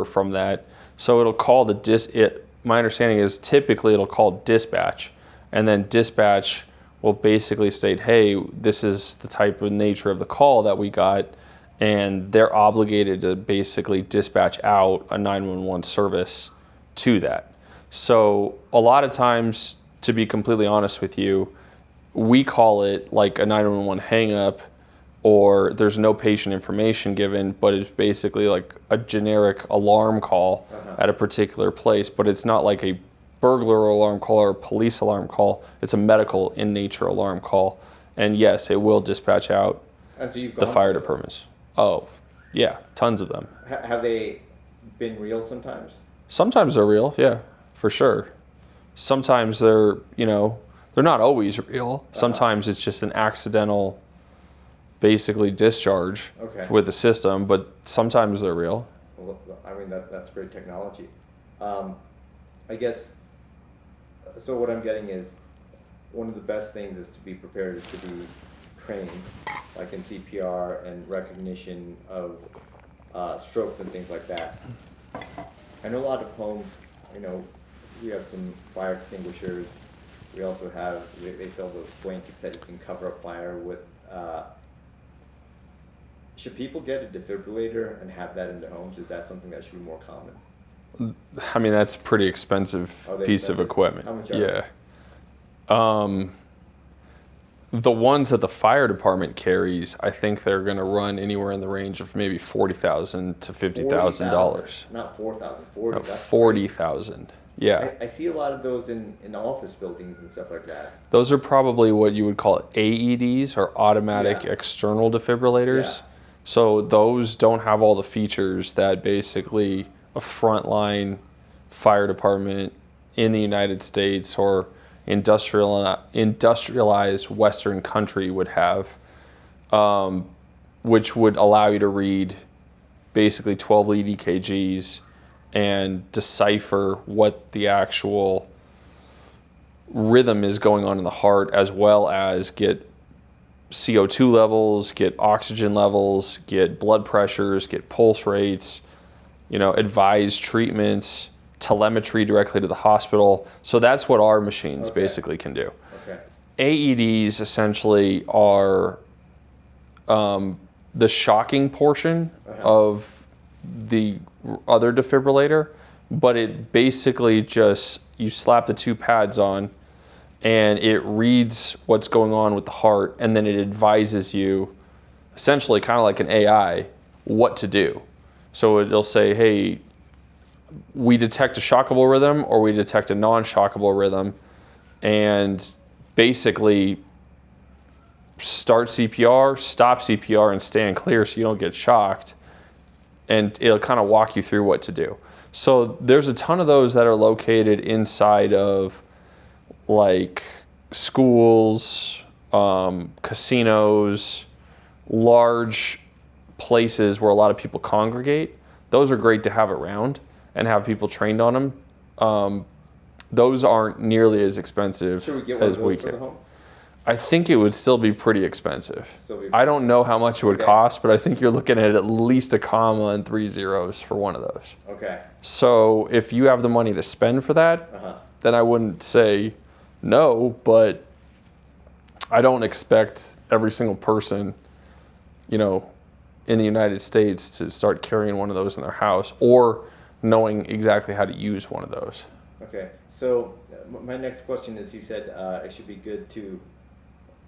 from that. So it'll call my understanding is typically it'll call dispatch, and then dispatch will basically state, hey, this is the type of nature of the call that we got, and they're obligated to basically dispatch out a 911 service to that. So a lot of times, to be completely honest with you, we call it like a 911 hang up, or there's no patient information given, but it's basically like a generic alarm call at a particular place, but it's not like a burglar alarm call or a police alarm call. It's a medical in nature alarm call. And yes, it will dispatch out the fire departments. Oh, yeah, tons of them. Have they been real sometimes? Sometimes they're real, yeah, for sure. Sometimes they're not always real. Sometimes it's just an accidental, basically, discharge with the system, but sometimes they're real. Well, I mean, that's great technology. I guess, so what I'm getting is, one of the best things is to be prepared, is to be trained, like in CPR and recognition of strokes and things like that. I know a lot of homes, we have some fire extinguishers. We also have, they sell those blankets that you can cover up fire with. Should people get a defibrillator and have that in their homes? Is that something that should be more common? I mean, that's a pretty expensive piece of equipment. How much are they? The ones that the fire department carries, I think they're going to run anywhere in the range of maybe $40,000 to $50,000. Not 4,000, 40. No, 40,000. Yeah. I see a lot of those in office buildings and stuff like that. Those are probably what you would call AEDs, or automatic external defibrillators. Yeah. So those don't have all the features that basically a frontline fire department in the United States or industrialized Western country would have, which would allow you to read basically 12 lead EKGs and decipher what the actual rhythm is going on in the heart, as well as get CO2 levels, get oxygen levels, get blood pressures, get pulse rates, advise treatments, telemetry directly to the hospital. So that's what our machines basically can do. AEDs essentially are the shocking portion of the other defibrillator, but it basically just, you slap the two pads on and it reads what's going on with the heart, and then it advises you, essentially kind of like an AI, what to do. So it'll say, hey, we detect a shockable rhythm or we detect a non-shockable rhythm, and basically start CPR, stop CPR, and stand clear so you don't get shocked, and it'll kind of walk you through what to do. So there's a ton of those that are located inside of like schools, casinos, large places where a lot of people congregate. Those are great to have around and have people trained on them. Those aren't nearly as expensive as we can. For the home? I think it would still be pretty expensive. I don't know how much it would cost, but I think you're looking at least a comma and 3 zeros for one of those. Okay. So if you have the money to spend for that, then I wouldn't say no, but I don't expect every single person, in the United States to start carrying one of those in their house or knowing exactly how to use one of those. Okay. So my next question is, you said it should be good to,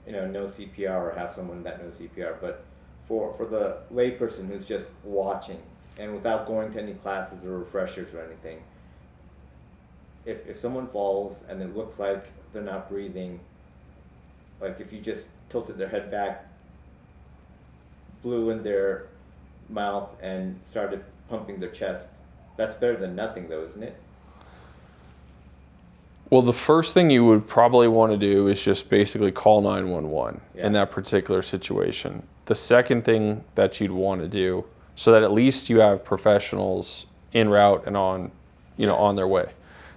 know CPR or have someone that knows CPR, but for the layperson who's just watching and without going to any classes or refreshers or anything, if someone falls and it looks like they're not breathing, like if you just tilted their head back, blew in their mouth and started pumping their chest, that's better than nothing though, isn't it? Well, the first thing you would probably want to do is just basically call 911 in that particular situation. The second thing that you'd want to do, so that at least you have professionals en route and on their way.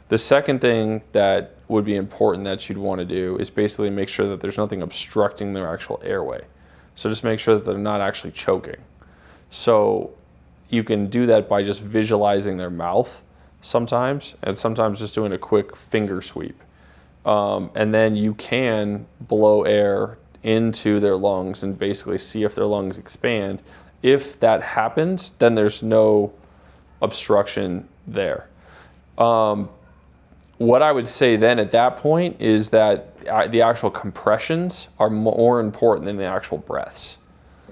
The second thing that would be important that you'd want to do is basically make sure that there's nothing obstructing their actual airway. So just make sure that they're not actually choking. So you can do that by just visualizing their mouth sometimes, and sometimes just doing a quick finger sweep. And then you can blow air into their lungs and basically see if their lungs expand. If that happens, then there's no obstruction there. What I would say then at that point is that the actual compressions are more important than the actual breaths.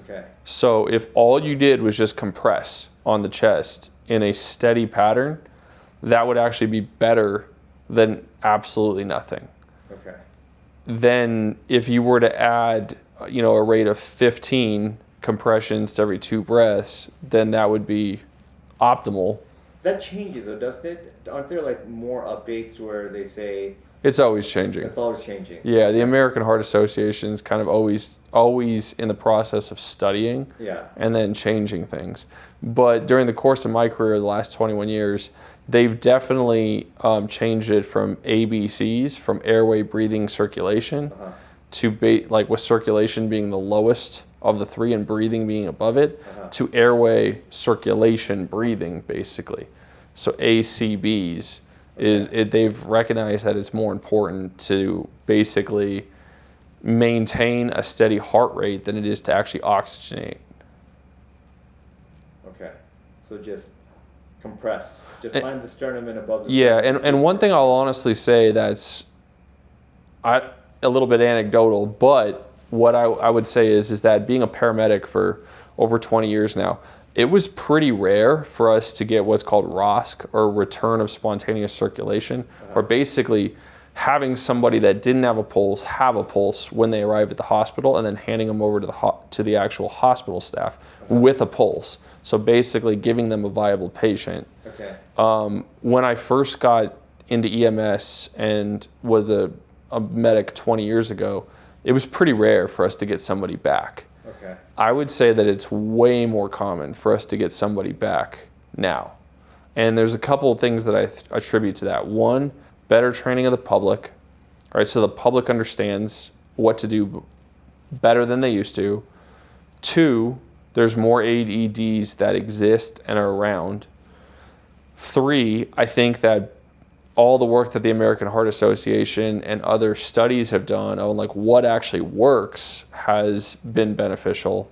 Okay. So if all you did was just compress on the chest in a steady pattern, that would actually be better than absolutely nothing. Okay. Then if you were to add, a rate of 15 compressions to every 2 breaths, then that would be optimal. That changes though, doesn't it? Aren't there like more updates where they say It's always changing. it's always changing? Yeah, the American Heart Association is kind of always in the process of studying Yeah. and then changing things. But during the course of my career, the last 21 years, they've definitely changed it from ABCs, from airway, breathing, circulation, to with circulation being the lowest of the 3 and breathing being above it, to airway, circulation, breathing, basically. So ACBs they've recognized that it's more important to basically maintain a steady heart rate than it is to actually oxygenate. Okay. So just compress. Just find the sternum and above the Yeah, sternum. and one thing I'll honestly say that's a little bit anecdotal, but what I would say is that being a paramedic for over 20 years now, it was pretty rare for us to get what's called ROSC, or return of spontaneous circulation, or basically having somebody that didn't have a pulse when they arrive at the hospital, and then handing them over to the actual hospital staff with a pulse. So basically giving them a viable patient. Okay. When I first got into EMS and was a medic 20 years ago, it was pretty rare for us to get somebody back. Okay. I would say that it's way more common for us to get somebody back now. And there's a couple of things that I attribute to that. One, better training of the public, right? So the public understands what to do better than they used to. 2, there's more AEDs that exist and are around. 3, I think that all the work that the American Heart Association and other studies have done on what actually works has been beneficial.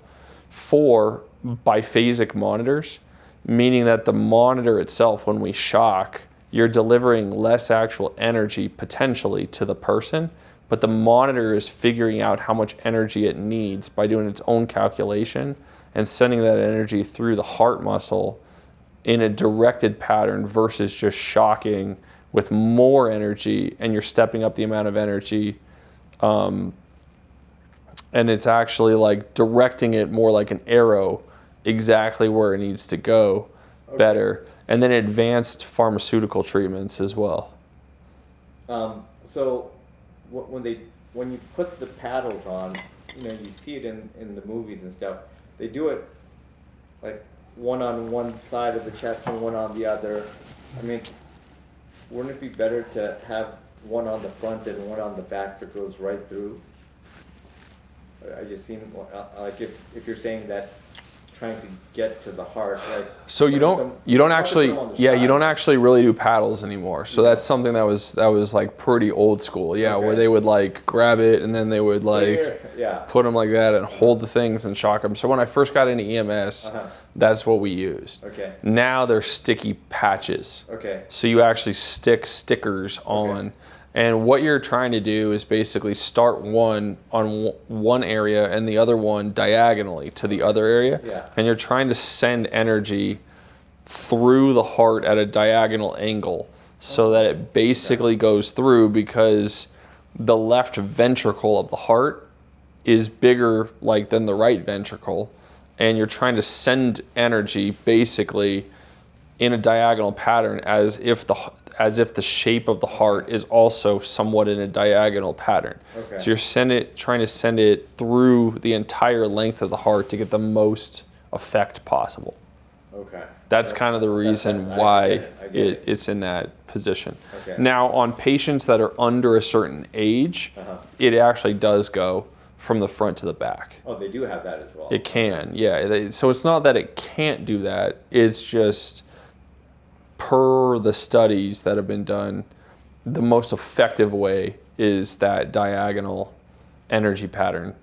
4, biphasic monitors, meaning that the monitor itself, when we shock, you're delivering less actual energy potentially to the person, but the monitor is figuring out how much energy it needs by doing its own calculation and sending that energy through the heart muscle in a directed pattern versus just shocking with more energy, and you're stepping up the amount of energy, and it's actually directing it more like an arrow exactly where it needs to go better. And then advanced pharmaceutical treatments as well. So when you put the paddles on, you see it in the movies and stuff. They do it like one on one side of the chest and one on the other. I mean, wouldn't it be better to have one on the front and one on the back so it goes right through? I just seem like if you're saying that trying to get to the heart, so you don't actually really do paddles anymore. So that's something that was like pretty old school, where they would grab it and then they would put them like that and hold the things and shock them. So when I first got into EMS, that's what we used. Okay. Now they're sticky patches. Okay. So you actually stick stickers on. And what you're trying to do is basically start one on one area and the other one diagonally to the other area. Yeah. And you're trying to send energy through the heart at a diagonal angle so that it basically goes through, because the left ventricle of the heart is bigger than the right ventricle. And you're trying to send energy basically in a diagonal pattern as if the shape of the heart is also somewhat in a diagonal pattern. Okay. So you're trying to send it through the entire length of the heart to get the most effect possible. Okay. That's kind of the reason why it's in that position. Okay. Now, on patients that are under a certain age, it actually does go from the front to the back. Oh, they do have that as well. It can, yeah. So it's not that it can't do that. It's just per the studies that have been done, the most effective way is that diagonal energy pattern.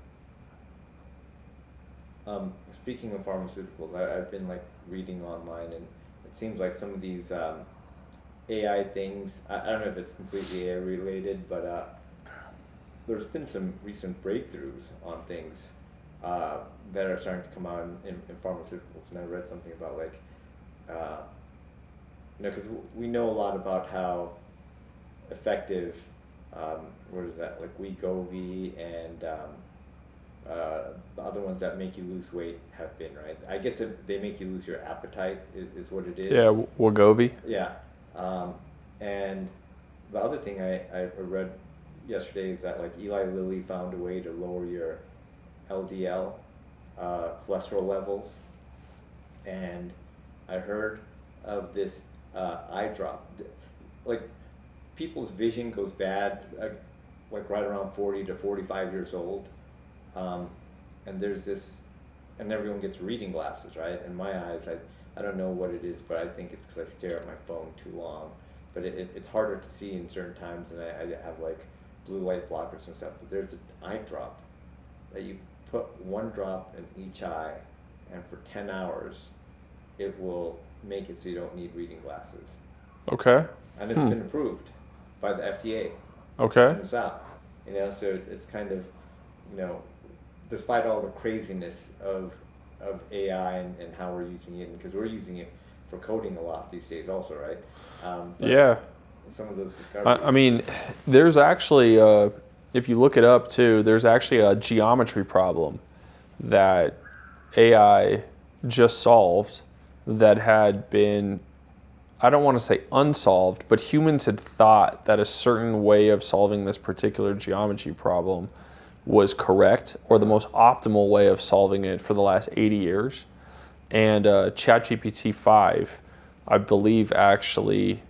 Speaking of pharmaceuticals, I've been like reading online, and it seems like some of these AI things. I don't know if it's completely AI related, but there's been some recent breakthroughs on things that are starting to come out in pharmaceuticals. And I read something about like, because we know a lot about how effective, what is that, like Wegovy and the other ones that make you lose weight have been, right? I guess they make you lose your appetite is what it is. Yeah, Wegovy. Yeah. And the other thing I read yesterday is that like Eli Lilly found a way to lower your LDL cholesterol levels, and I heard of this eye drop. Like people's vision goes bad like right around 40 to 45 years old, and there's this, and everyone gets reading glasses, right? In my eyes, I don't know what it is, but I think it's because I stare at my phone too long. But it's harder to see in certain times, and I have like blue light blockers and stuff. But there's an eye drop that you put one drop in each eye, and for 10 hours, it will make it so you don't need reading glasses. Okay. And it's been approved by the FDA. Okay. In the South. So it's kind of, despite all the craziness of AI and how we're using it, because we're using it for coding a lot these days also, right? Yeah. Some of those discoveries. I mean, there's actually, if you look it up too, there's actually a geometry problem that AI just solved that had been, I don't want to say unsolved, but humans had thought that a certain way of solving this particular geometry problem was correct, or the most optimal way of solving it for the last 80 years. And ChatGPT 5, I believe actually,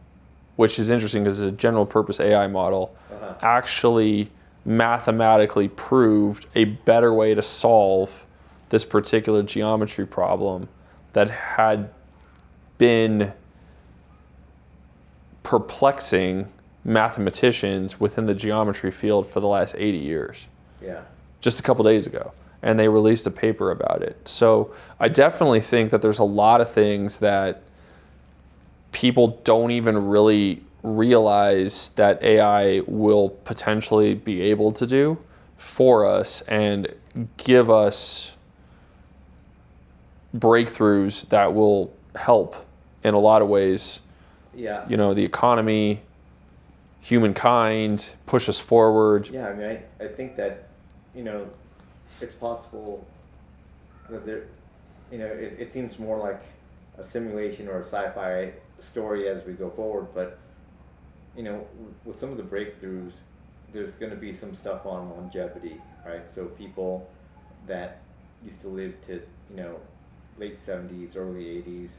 which is interesting because it's a general purpose AI model, actually mathematically proved a better way to solve this particular geometry problem that had been perplexing mathematicians within the geometry field for the last 80 years. Yeah. Just a couple days ago. And they released a paper about it. So I definitely think that there's a lot of things that people don't even really realize that AI will potentially be able to do for us and give us breakthroughs that will help in a lot of ways. Yeah. The economy, humankind, push us forward. Yeah, I mean, I think that, it's possible that there, it seems more like a simulation or a sci-fi story as we go forward, but, with some of the breakthroughs, there's going to be some stuff on longevity, right? So people that used to live to, late 70s, early 80s,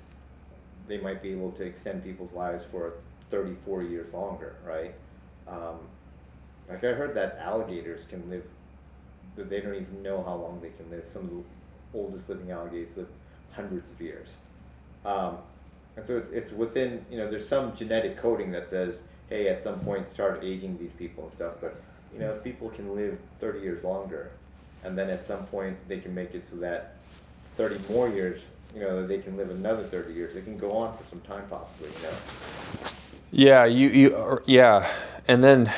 they might be able to extend people's lives for 30, 40 years longer, right? Like I heard that alligators can live, that they don't even know how long they can live. Some of the oldest living alligators live hundreds of years. And so it's within, there's some genetic coding that says, hey, at some point start aging these people and stuff. But, if people can live 30 years longer, and then at some point they can make it so that 30 more years, they can live another 30 years. They can go on for some time possibly, Yeah, yeah. And then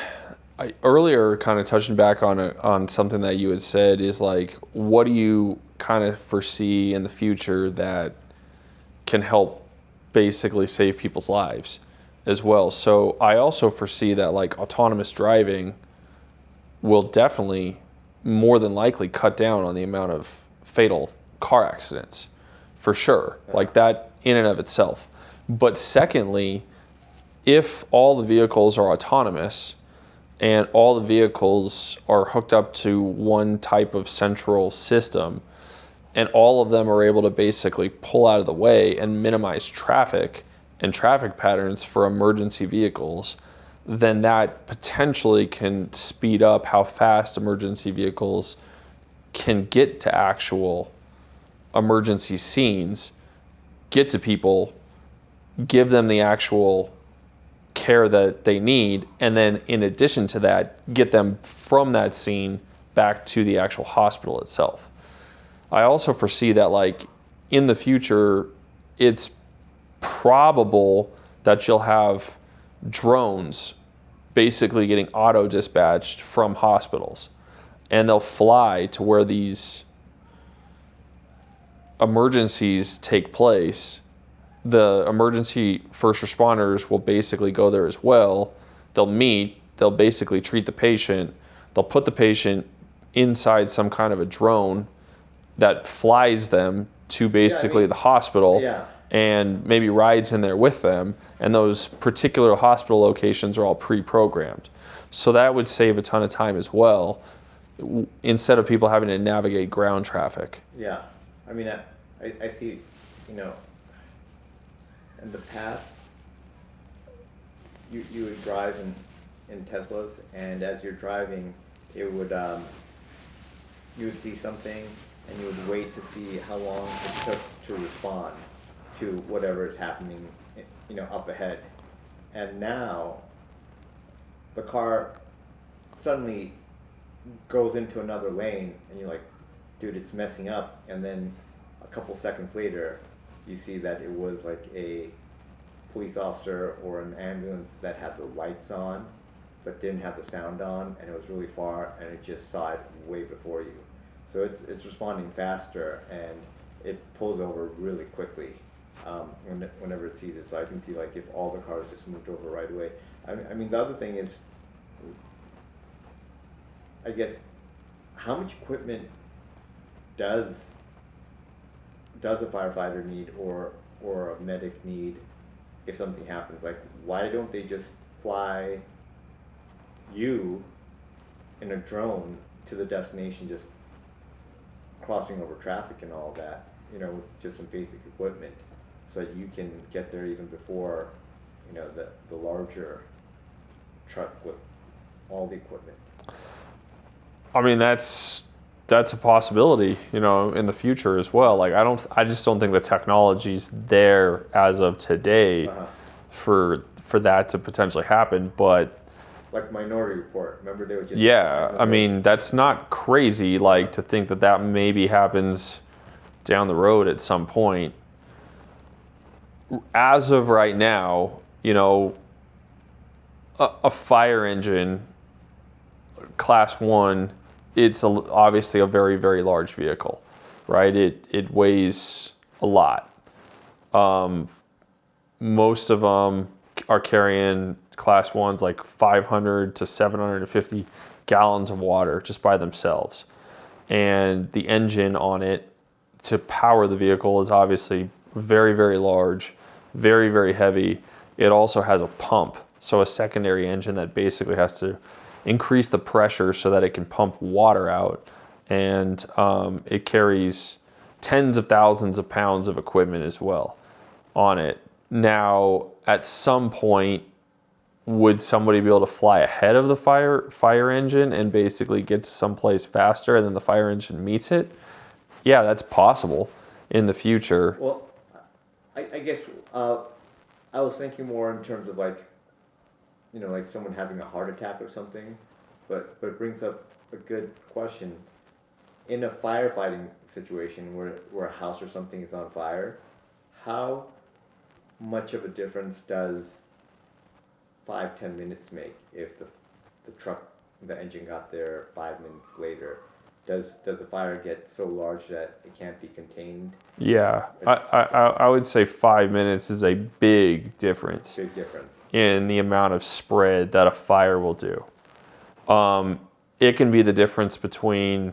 earlier, kind of touching back on something that you had said is like, what do you kind of foresee in the future that can help basically save people's lives as well? So I also foresee that like autonomous driving will definitely more than likely cut down on the amount of fatal car accidents, for sure. Like that in and of itself. But secondly, if all the vehicles are autonomous and all the vehicles are hooked up to one type of central system, and all of them are able to basically pull out of the way and minimize traffic and traffic patterns for emergency vehicles, then that potentially can speed up how fast emergency vehicles can get to actual emergency scenes, get to people, give them the actual care that they need, and then in addition to that, get them from that scene back to the actual hospital itself. I also foresee that, like, in the future, it's probable that you'll have drones basically getting auto dispatched from hospitals, and they'll fly to where these emergencies take place. The emergency first responders will basically go there as well. They'll basically treat the patient. They'll put the patient inside some kind of a drone that flies them to basically the hospital, and maybe rides in there with them. And those particular hospital locations are all pre-programmed. So that would save a ton of time as well, instead of people having to navigate ground traffic. Yeah, I mean, I see, you know, in the past, you would drive in Teslas, and as you're driving, it would you would see something, and you would wait to see how long it took to respond to whatever is happening, you know, up ahead. And now, the car suddenly goes into another lane, and you're like, dude, it's messing up. And then a couple seconds later, you see that it was like a police officer or an ambulance that had the lights on, but didn't have the sound on, and it was really far, and it just saw it way before you. So it's responding faster, and it pulls over really quickly whenever it sees it. So I can see, like, if all the cars just moved over right away. I mean, the other thing is, I guess, how much equipment does a firefighter need or a medic need if something happens? Like, why don't they just fly you in a drone to the destination, just crossing over traffic and all that, you know, with just some basic equipment, so that you can get there even before, you know, the larger truck with all the equipment? I mean, that's a possibility, you know, in the future as well. Like, I just don't think the technology's there as of today for that to potentially happen. But like Minority Report, remember they would just... Yeah, I mean, that's not crazy, like, to think that maybe happens down the road at some point. As of right now, you know, a fire engine, class 1, it's obviously a very, very large vehicle, right? It weighs a lot. Most of them are carrying class 1s like 500 to 750 gallons of water just by themselves. And the engine on it to power the vehicle is obviously very, very large, very, very heavy. It also has a pump, so a secondary engine that basically has to increase the pressure so that it can pump water out. And it carries tens of thousands of pounds of equipment as well on it. Now, at some point, would somebody be able to fly ahead of the fire engine and basically get to someplace faster, and then the fire engine meets it? Yeah, that's possible in the future. Well, I guess I was thinking more in terms of, like, you know, like someone having a heart attack or something, but it brings up a good question. In a firefighting situation where a house or something is on fire, how much of a difference does 5-10 minutes make if the engine got there 5 minutes later? Does the fire get so large that it can't be contained? Yeah, I would say 5 minutes is a big difference. Big difference in the amount of spread that a fire will do. It can be the difference between,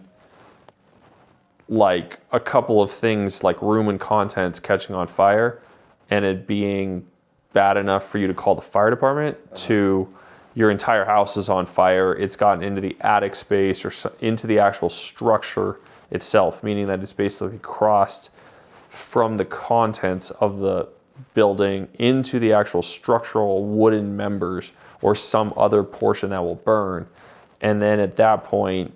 like, a couple of things like room and contents catching on fire and it being bad enough for you to call the fire department, to your entire house is on fire, it's gotten into the attic space or into the actual structure itself, meaning that it's basically crossed from the contents of the building into the actual structural wooden members or some other portion that will burn. And then at that point,